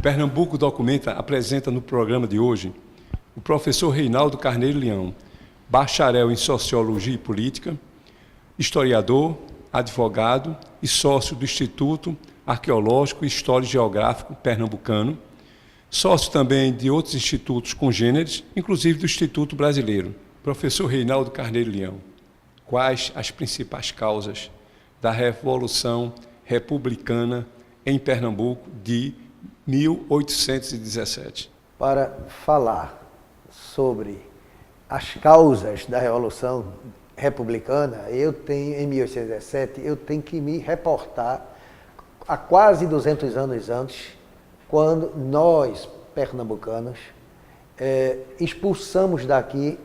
Pernambuco Documenta apresenta no programa de hoje o professor Reinaldo Carneiro Leão, bacharel em Sociologia e Política, historiador, advogado e sócio do Instituto Arqueológico e Histórico Geográfico Pernambucano, sócio também de outros institutos congêneres, inclusive do Instituto Brasileiro. Professor Reinaldo Carneiro Leão, quais as principais causas da Revolução Republicana em Pernambuco de 1817? Para falar sobre as causas da Revolução Republicana, em 1817, eu tenho que me reportar a quase 200 anos antes, quando nós, pernambucanos, expulsamos daqui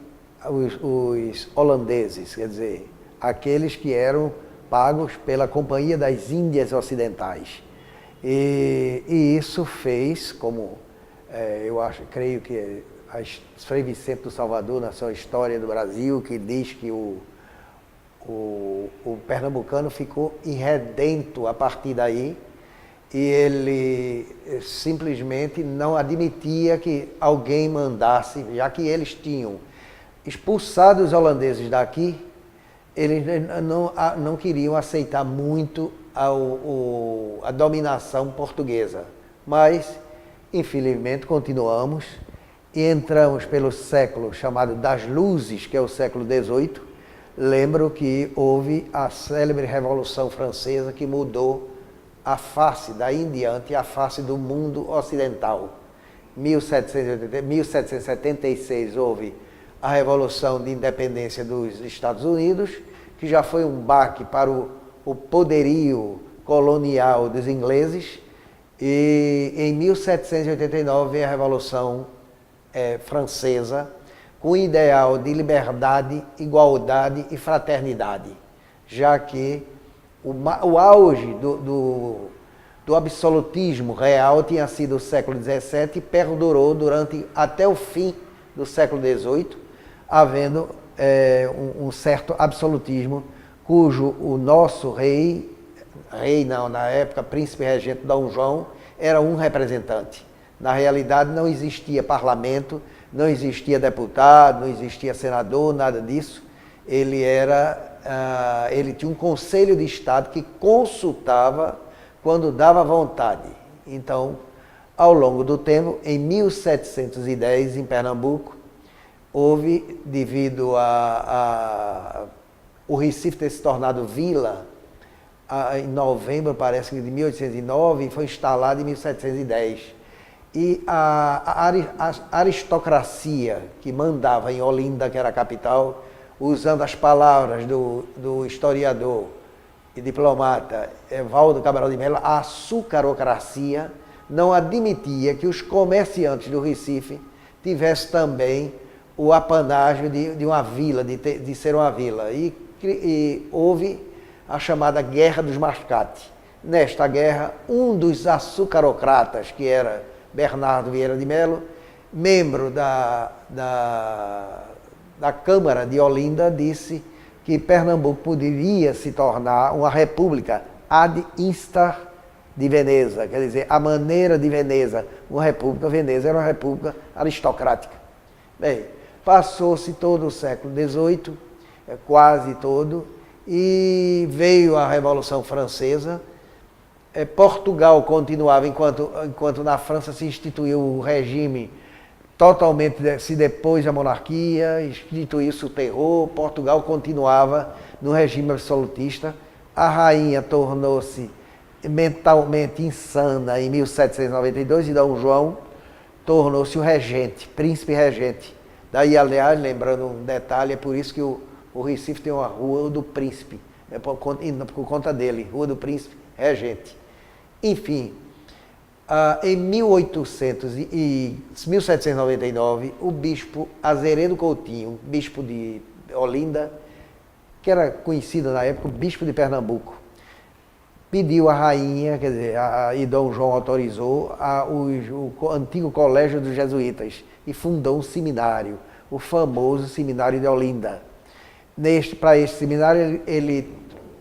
os holandeses, quer dizer, aqueles que eram pagos pela Companhia das Índias Ocidentais. E isso fez, como creio que Frei Vicente do Salvador, na sua História do Brasil, que diz que o pernambucano ficou irredento a partir daí, e ele simplesmente não admitia que alguém mandasse, já que eles tinham expulsado os holandeses daqui, eles não queriam aceitar muito a dominação portuguesa. Mas, infelizmente, continuamos e entramos pelo século chamado das Luzes, que é o século XVIII. Lembro que houve a célebre Revolução Francesa que mudou a face, daí em diante, a face do mundo ocidental. Em 1776 houve a Revolução de Independência dos Estados Unidos, que já foi um baque para o poderio colonial dos ingleses, e em 1789 veio a Revolução Francesa, com o ideal de liberdade, igualdade e fraternidade, já que o auge do absolutismo real tinha sido o século XVII e perdurou até o fim do século XVIII, havendo um certo absolutismo, cujo o nosso na época, príncipe regente Dom João, era um representante. Na realidade não existia parlamento, não existia deputado, não existia senador, nada disso. Ele tinha um conselho de Estado que consultava quando dava vontade. Então, ao longo do tempo, em 1710, em Pernambuco, houve, devido o Recife ter se tornado vila, em novembro, parece que de 1809, foi instalado em 1710. E a aristocracia que mandava em Olinda, que era a capital, usando as palavras do historiador e diplomata Valdo Cabral de Mello, a açucarocracia não admitia que os comerciantes do Recife tivessem também o apanágio de uma vila, de ser uma vila. E houve a chamada Guerra dos Mascates. Nesta guerra, um dos açucarocratas, que era Bernardo Vieira de Mello, membro da Câmara de Olinda, disse que Pernambuco poderia se tornar uma república ad instar de Veneza, quer dizer, a maneira de Veneza. Uma república, Veneza era uma república aristocrática. Bem, passou-se todo o século XVIII, quase todo, e veio a Revolução Francesa. Portugal continuava, enquanto na França se instituiu o regime totalmente, se depôs a monarquia, instituiu-se o terror, Portugal continuava no regime absolutista. A rainha tornou-se mentalmente insana em 1792 e Dom João tornou-se o regente, príncipe regente. Daí, aliás, lembrando um detalhe, é por isso que o Recife tem uma Rua do Príncipe, por conta dele, Rua do Príncipe Regente. Enfim, em 1799, o bispo Azeredo Coutinho, bispo de Olinda, que era conhecido na época, o bispo de Pernambuco, pediu à rainha, quer dizer, e Dom João autorizou, o antigo colégio dos jesuítas, e fundou um seminário, o famoso Seminário de Olinda. Para este seminário, ele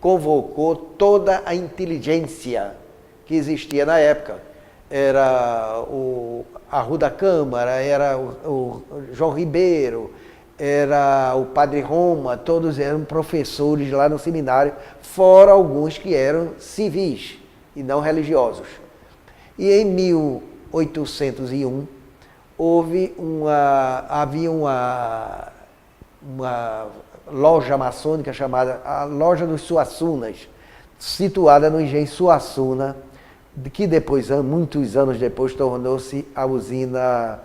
convocou toda a inteligência que existia na época. era a Rua da Câmara, era o João Ribeiro, era o Padre Roma, todos eram professores lá no seminário, fora alguns que eram civis e não religiosos. E em 1801 havia uma loja maçônica chamada a Loja dos Suassunas, situada no Engenho Suassuna, que depois, muitos anos depois, tornou-se a usina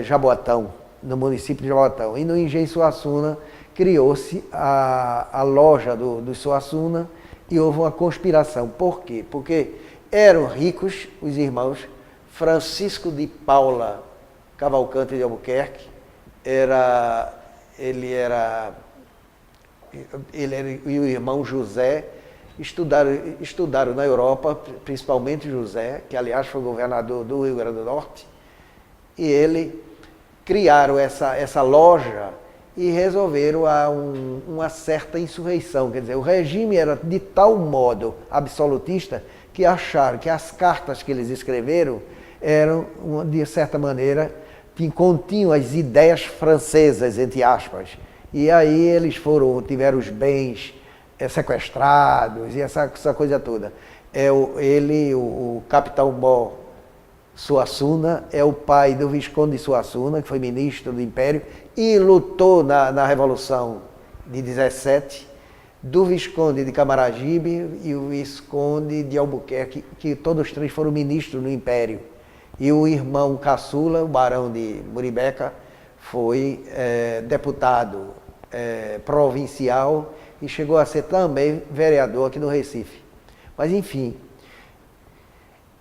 Jaboatão, no município de Jaboatão. E no Engenho Suassuna criou-se a loja do Suassuna e houve uma conspiração. Por quê? Porque eram ricos os irmãos Francisco de Paula Cavalcante de Albuquerque, ele e o irmão José estudaram na Europa, principalmente José, que aliás foi governador do Rio Grande do Norte, e ele criaram essa loja e resolveram uma certa insurreição. Quer dizer, o regime era de tal modo absolutista que acharam que as cartas que eles escreveram eram, de certa maneira, continham as ideias francesas, entre aspas. E aí eles tiveram os bens sequestrados e essa coisa toda. O capitão Mó Suassuna é o pai do Visconde de Suassuna, que foi ministro do Império e lutou na Revolução de 17, do Visconde de Camaragibe e o Visconde de Albuquerque, que todos os três foram ministros no Império. E o irmão caçula, o barão de Muribeca, foi deputado provincial e chegou a ser também vereador aqui no Recife. Mas, enfim,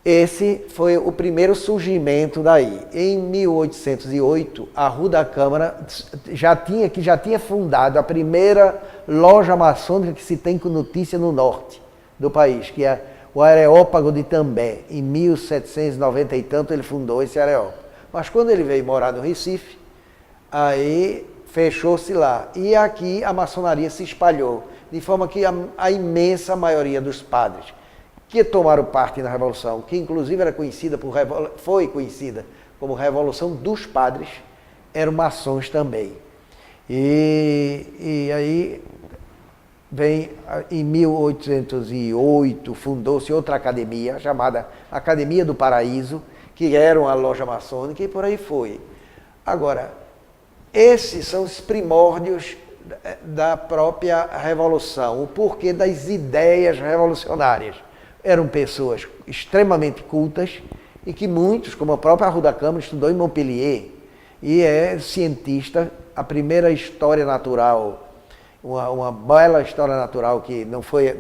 esse foi o primeiro surgimento daí. Em 1808, a Rua da Câmara já tinha fundado a primeira loja maçônica que se tem com notícia no norte do país, que é o Areópago de També. Em 1790 e tanto ele fundou esse Areópago. Mas quando ele veio morar no Recife, aí fechou-se lá. E aqui a maçonaria se espalhou, de forma que a imensa maioria dos padres que tomaram parte na Revolução, que inclusive foi conhecida como Revolução dos Padres, eram maçons também. E aí vem, em 1808, fundou-se outra academia, chamada Academia do Paraíso, que era uma loja maçônica, e por aí foi. Agora, esses são os primórdios da própria Revolução, o porquê das ideias revolucionárias. Eram pessoas extremamente cultas e que muitos, como a própria Rua da Câmara, estudou em Montpellier e é cientista. A primeira história natural, uma bela história natural que não foi a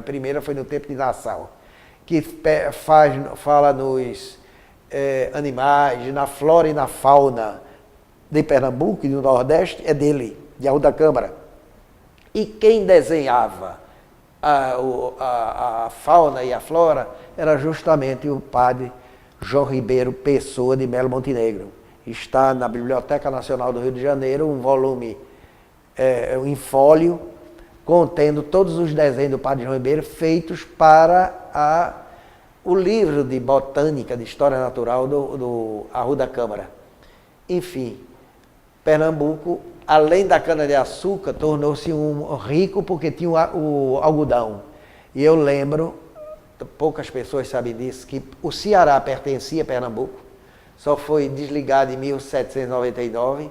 primeira foi no tempo de Nassau, que fala nos animais, na flora e na fauna de Pernambuco e do Nordeste, é dele, de Rua da Câmara. E quem desenhava a fauna e a flora era justamente o padre João Ribeiro Pessoa de Melo Montenegro. Está na Biblioteca Nacional do Rio de Janeiro um volume em fólio contendo todos os desenhos do padre João Ribeiro feitos para o livro de botânica, de história natural do Rua da Câmara. Enfim, Pernambuco, além da cana-de-açúcar, tornou-se rico porque tinha o algodão. E eu lembro, poucas pessoas sabem disso, que o Ceará pertencia a Pernambuco, só foi desligado em 1799.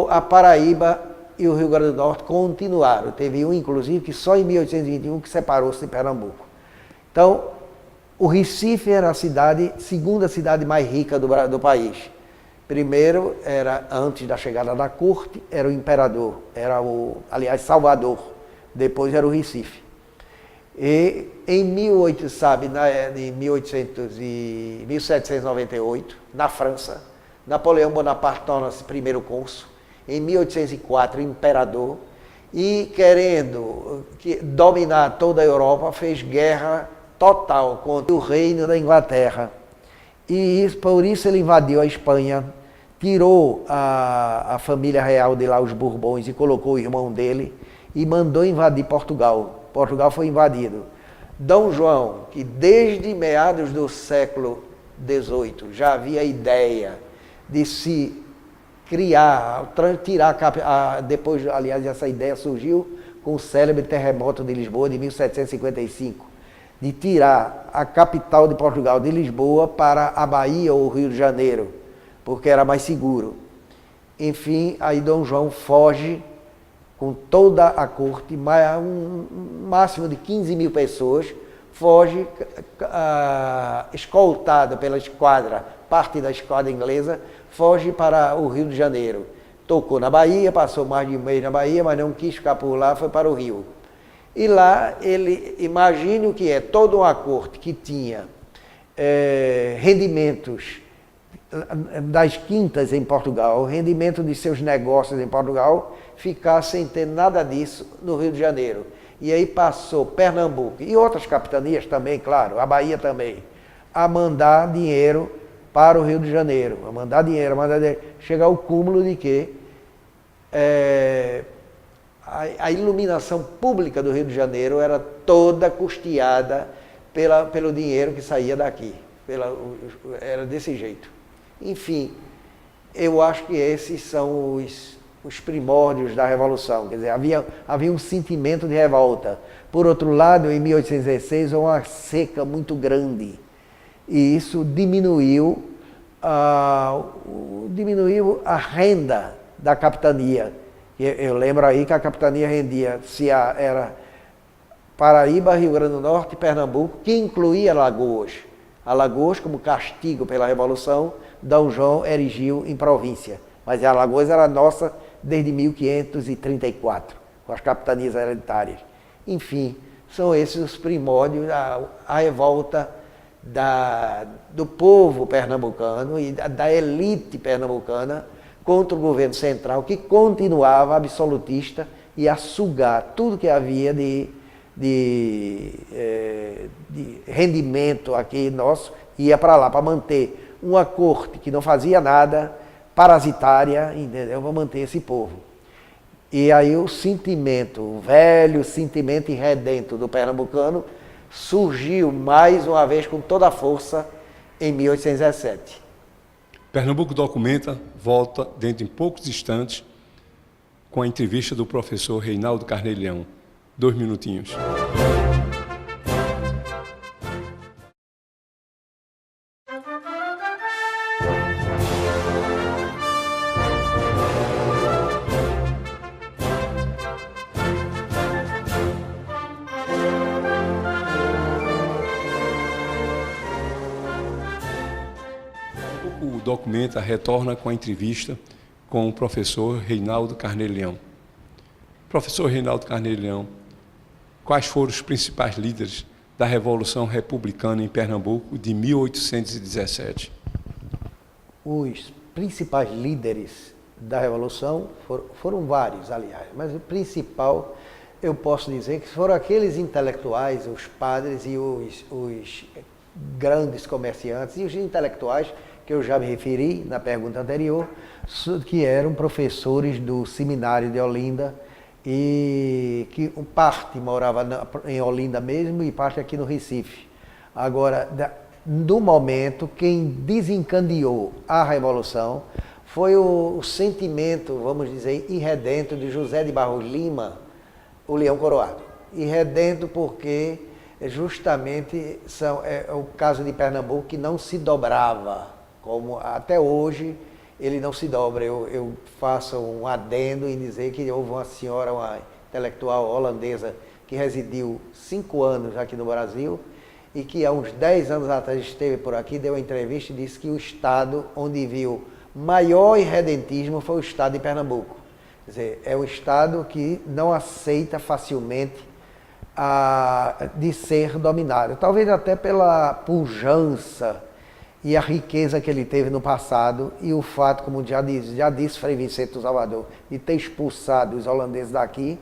A Paraíba e o Rio Grande do Norte continuaram. Teve inclusive, que só em 1821 que separou-se de Pernambuco. Então, o Recife era a segunda cidade mais rica do país. Primeiro, antes da chegada da corte, era o imperador, Salvador. Depois era o Recife. E em 1798, na França, Napoleão Bonaparte torna-se primeiro cônsul. Em 1804, imperador. E querendo dominar toda a Europa, fez guerra total contra o reino da Inglaterra. E por isso ele invadiu a Espanha, tirou a família real de lá, os Bourbons, e colocou o irmão dele, e mandou invadir Portugal. Portugal foi invadido. Dom João, que desde meados do século XVIII já havia a ideia de se criar, tirar, depois, aliás, essa ideia surgiu com o célebre terremoto de Lisboa de 1755, de tirar a capital de Portugal de Lisboa para a Bahia ou o Rio de Janeiro, porque era mais seguro. Enfim, aí Dom João foge com toda a corte, um máximo de 15 mil pessoas, foge escoltado pela esquadra, parte da esquadra inglesa, foge para o Rio de Janeiro. Tocou na Bahia, passou mais de um mês na Bahia, mas não quis ficar por lá, foi para o Rio. E lá, ele, imagine o que é, toda uma corte que tinha rendimentos das quintas em Portugal, rendimento de seus negócios em Portugal, ficar sem ter nada disso no Rio de Janeiro. E aí passou Pernambuco e outras capitanias também, claro, a Bahia também, a mandar dinheiro para o Rio de Janeiro, a mandar dinheiro, chegar ao cúmulo de que a iluminação pública do Rio de Janeiro era toda custeada pelo dinheiro que saía daqui, era desse jeito. Enfim, eu acho que esses são os primórdios da Revolução, quer dizer, havia um sentimento de revolta. Por outro lado, em 1816, houve uma seca muito grande, e isso diminuiu a renda da capitania. Eu lembro aí que a capitania rendia, era Paraíba, Rio Grande do Norte e Pernambuco, que incluía Alagoas. Alagoas, como castigo pela Revolução, Dom João erigiu em província. Mas Alagoas era nossa desde 1534, com as capitanias hereditárias. Enfim, são esses os primórdios, a revolta do povo pernambucano e da elite pernambucana contra o governo central, que continuava absolutista e a sugar tudo que havia de rendimento aqui nosso, ia para lá, para manter uma corte que não fazia nada, parasitária, entendeu? Para manter esse povo. E aí o sentimento, o velho sentimento irredento do pernambucano surgiu mais uma vez com toda a força em 1817. Pernambuco Documenta volta dentro de poucos instantes com a entrevista do professor Reinaldo Carneiro Leão. 2 minutinhos. O Documenta retorna com a entrevista com o professor Reinaldo Carneiro Leão. Professor Reinaldo Carneiro Leão, quais foram os principais líderes da Revolução Republicana em Pernambuco de 1817? Os principais líderes da Revolução foram vários, aliás, mas o principal, eu posso dizer que foram aqueles intelectuais, os padres e os grandes comerciantes e os intelectuais que eu já me referi na pergunta anterior, que eram professores do seminário de Olinda, e que parte morava em Olinda mesmo e parte aqui no Recife. Agora, no momento, quem desencadeou a Revolução foi o sentimento, vamos dizer, irredento de José de Barros Lima, o Leão Coroado. Irredento porque justamente é o caso de Pernambuco que não se dobrava, como até hoje ele não se dobra. Eu faço um adendo em dizer que houve uma senhora, uma intelectual holandesa, que residiu 5 anos aqui no Brasil e que há uns 10 anos atrás esteve por aqui, deu uma entrevista e disse que o estado onde viu maior irredentismo foi o estado de Pernambuco. Quer dizer, é um estado que não aceita facilmente de ser dominado, talvez até pela pujança e a riqueza que ele teve no passado e o fato, como já disse Frei Vicente do Salvador, de ter expulsado os holandeses daqui,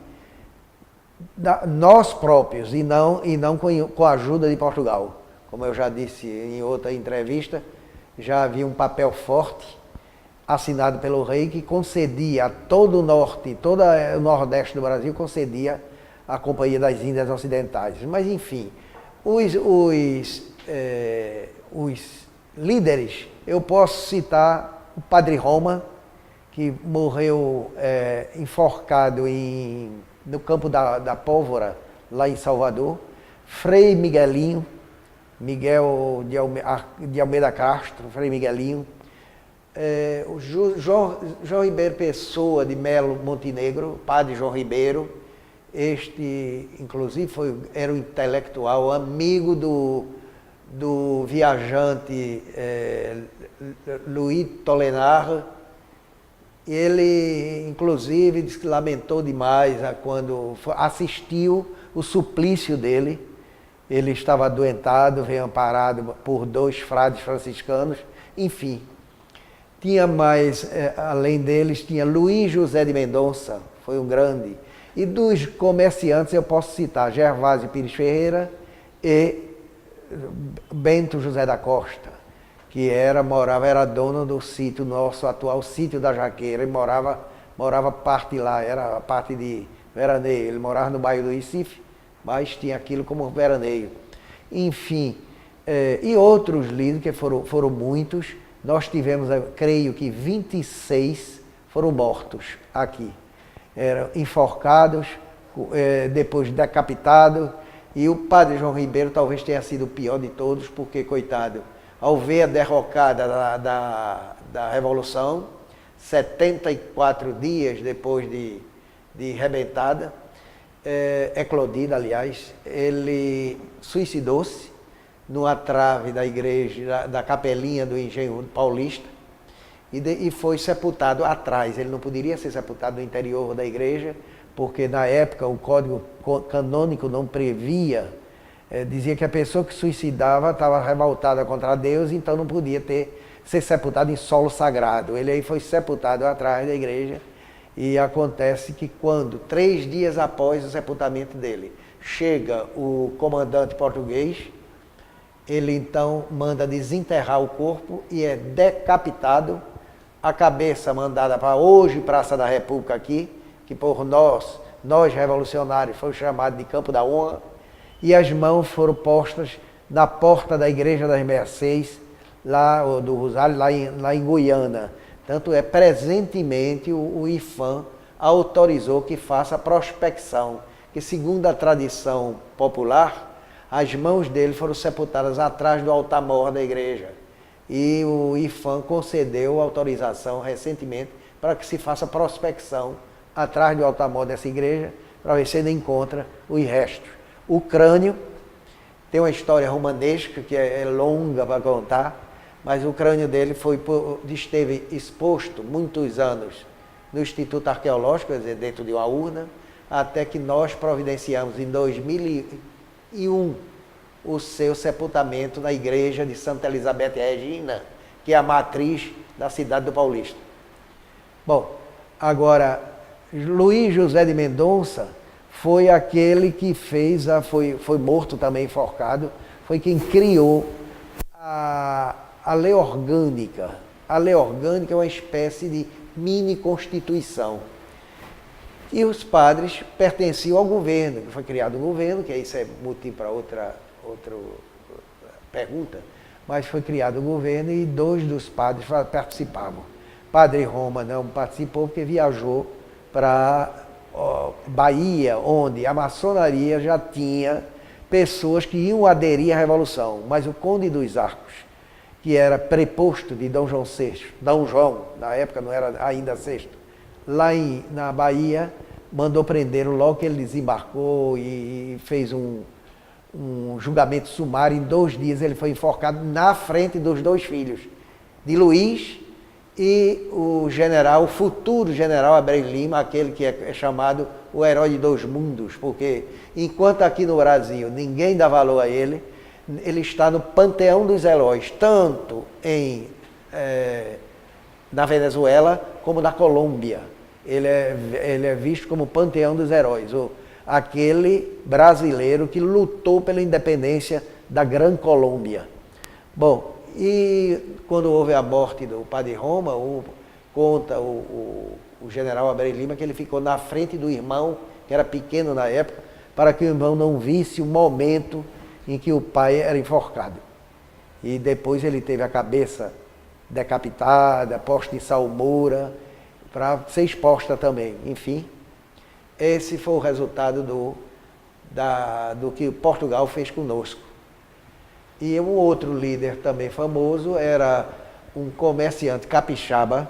nós próprios, e não com a ajuda de Portugal. Como eu já disse em outra entrevista, já havia um papel forte assinado pelo rei que concedia a todo o norte, todo o nordeste do Brasil, concedia a Companhia das Índias Ocidentais. Mas, enfim, os líderes, eu posso citar o Padre Roma, que morreu enforcado no campo da Pólvora, lá em Salvador, Frei Miguelinho, Miguel de Almeida Castro, Frei Miguelinho, o João Ribeiro Pessoa de Melo Montenegro, Padre João Ribeiro, este, inclusive, era um intelectual, amigo do viajante Louis Tollenar. Ele, inclusive, disse que lamentou demais quando assistiu o suplício dele. Ele estava adoentado, veio amparado por 2 frades franciscanos, enfim. Tinha mais, além deles, tinha Luiz José de Mendonça, foi um grande. E dos comerciantes eu posso citar Gervásio Pires Ferreira e Bento José da Costa, que era dono do sítio, nosso atual sítio da Jaqueira, e morava parte lá, era a parte de veraneio. Ele morava no bairro do Recife, mas tinha aquilo como veraneio. Enfim, e outros líderes, que foram muitos. Nós tivemos, creio que 26 foram mortos aqui. Eram enforcados, depois decapitados, e o Padre João Ribeiro talvez tenha sido o pior de todos, porque, coitado, ao ver a derrocada da Revolução, 74 dias depois de rebentada, eclodida, aliás, ele suicidou-se numa trave da igreja, da capelinha do Engenho Paulista, e foi sepultado atrás. Ele não poderia ser sepultado no interior da igreja, porque na época o Código Canônico não previa, dizia que a pessoa que suicidava estava revoltada contra Deus, então não podia ser sepultado em solo sagrado. Ele aí foi sepultado atrás da igreja, e acontece que quando, 3 dias após o sepultamento dele, chega o comandante português, ele então manda desenterrar o corpo e é decapitado, a cabeça mandada para hoje Praça da República aqui, que por nós revolucionários, foi chamado de Campo da Honra, e as mãos foram postas na porta da Igreja das Mercês, lá do Rosário, lá em Guiana. Tanto presentemente o IFAM autorizou que faça a prospecção, que segundo a tradição popular, as mãos dele foram sepultadas atrás do altar-mor da igreja. E o IFAM concedeu autorização recentemente para que se faça prospecção atrás do altar-mor dessa igreja, para ver se ele encontra os restos. O crânio tem uma história romanesca que é longa para contar, mas o crânio dele esteve exposto muitos anos no Instituto Arqueológico, quer dizer, dentro de uma urna, até que nós providenciamos em 2001 o seu sepultamento na igreja de Santa Elizabeth Regina, que é a matriz da cidade do Paulista. Bom, agora, Luiz José de Mendonça foi aquele que foi morto também, enforcado, foi quem criou a lei orgânica. A lei orgânica é uma espécie de mini-constituição. E os padres pertenciam ao governo, foi criado um governo, que isso é motivo para outra pergunta, mas foi criado o governo e 2 dos padres participavam. Padre Roma não participou porque viajou para Bahia, onde a maçonaria já tinha pessoas que iam aderir à Revolução, mas o Conde dos Arcos, que era preposto de Dom João VI, Dom João, na época não era ainda VI, lá na Bahia, mandou prender logo que ele desembarcou e fez um julgamento sumário. Em 2 dias ele foi enforcado na frente dos 2 filhos, de Luiz e o futuro general Abreu Lima, aquele que é chamado o herói de 2 mundos, porque enquanto aqui no Brasil ninguém dá valor a ele, ele está no panteão dos heróis, tanto na Venezuela como na Colômbia. Ele é visto como panteão dos heróis, aquele brasileiro que lutou pela independência da Gran Colômbia. Bom, e quando houve a morte do Padre Roma, conta o general Abreu Lima que ele ficou na frente do irmão, que era pequeno na época, para que o irmão não visse o momento em que o pai era enforcado. E depois ele teve a cabeça decapitada, posta em salmoura, para ser exposta também. Enfim, esse foi o resultado do que Portugal fez conosco. E um outro líder também famoso era um comerciante capixaba,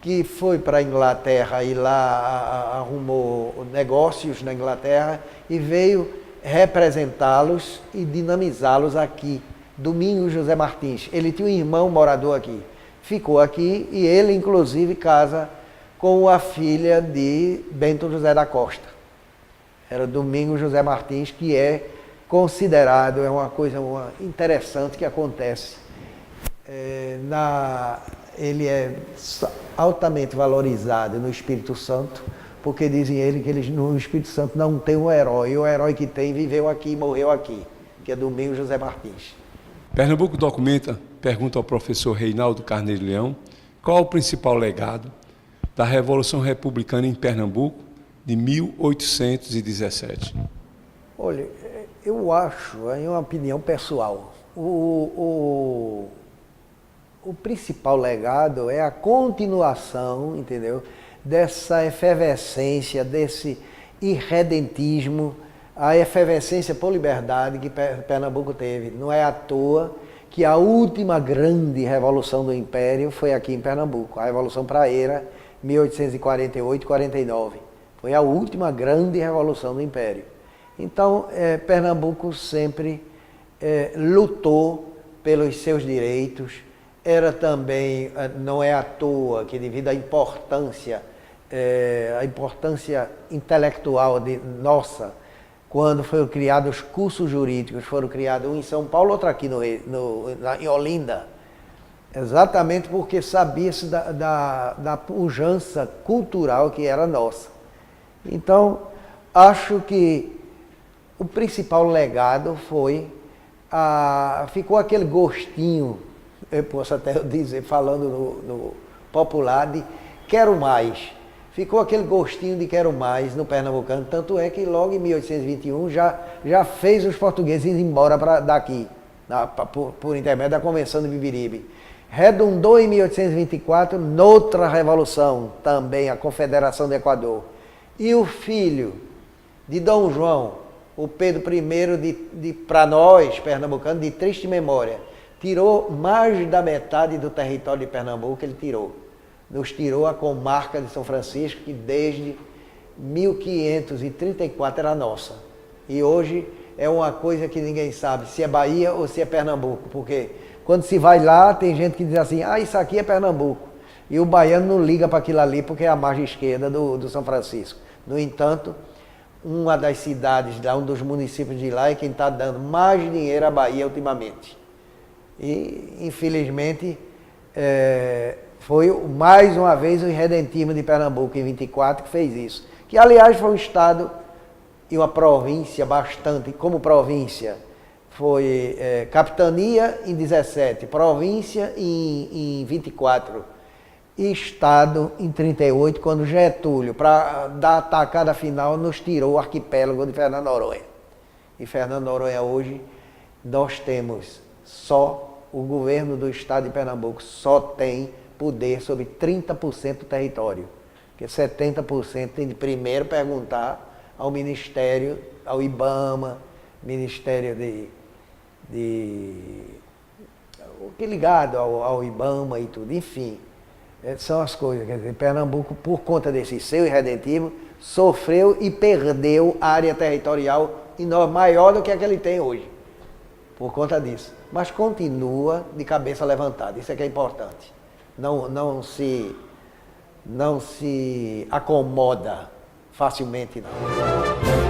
que foi para a Inglaterra e lá arrumou negócios na Inglaterra e veio representá-los e dinamizá-los aqui. Domingos José Martins. Ele tinha um irmão morador aqui. Ficou aqui e ele, inclusive, casa com a filha de Bento José da Costa. Era Domingos José Martins, que é considerado, é uma coisa interessante que acontece. Ele é altamente valorizado no Espírito Santo, porque dizem ele que no Espírito Santo não tem um herói, e o herói que tem viveu aqui e morreu aqui, que é Domingos José Martins. Pernambuco Documenta pergunta ao professor Reinaldo Carneiro Leão qual o principal legado da Revolução Republicana em Pernambuco de 1817. Olha, eu acho, é uma opinião pessoal, o principal legado é a continuação, entendeu, dessa efervescência, desse irredentismo, a efervescência por liberdade que Pernambuco teve. Não é à toa que a última grande revolução do Império foi aqui em Pernambuco, a Revolução Praeira, 1848-49. Foi a última grande revolução do Império. Então, Pernambuco sempre lutou pelos seus direitos. Era também, não é à toa que devido à importância intelectual nossa, quando foram criados os cursos jurídicos, foram criados um em São Paulo, outro aqui em Olinda, exatamente porque sabia-se da pujança cultural que era nossa. Então, acho que o principal legado ficou aquele gostinho, eu posso até dizer, falando no popular, de quero mais. Ficou aquele gostinho de quero mais no pernambucano, tanto é que logo em 1821 já fez os portugueses ir embora daqui, por intermédio da Convenção de Bibiribe. Redundou em 1824 noutra revolução, também a Confederação do Equador. E o filho de Dom João, o Pedro I, para nós, pernambucanos, de triste memória, tirou mais da metade do território de Pernambuco, ele tirou. Nos tirou a comarca de São Francisco, que desde 1534 era nossa. E hoje é uma coisa que ninguém sabe se é Bahia ou se é Pernambuco, porque quando se vai lá, tem gente que diz assim, isso aqui é Pernambuco. E o baiano não liga para aquilo ali, porque é a margem esquerda do São Francisco. No entanto, uma das cidades lá, um dos municípios de lá, é quem está dando mais dinheiro à Bahia ultimamente. E, infelizmente, foi mais uma vez o irredentismo de Pernambuco, em 24, que fez isso. Que, aliás, foi um estado e uma província bastante, como província, foi capitania em 17, província em 24, e estado em 38, quando Getúlio, para dar a tacada final, nos tirou o arquipélago de Fernando de Noronha. E Fernando de Noronha hoje, nós temos só, o governo do estado de Pernambuco só tem poder sobre 30% do território. Porque 70% tem de primeiro perguntar ao Ministério, ao IBAMA, Ministério ligado ao IBAMA e tudo, enfim. São as coisas, quer dizer, Pernambuco, por conta desse seu irredentismo, sofreu e perdeu área territorial maior do que a que ele tem hoje, por conta disso. Mas continua de cabeça levantada, isso é que é importante. Não se acomoda facilmente, não.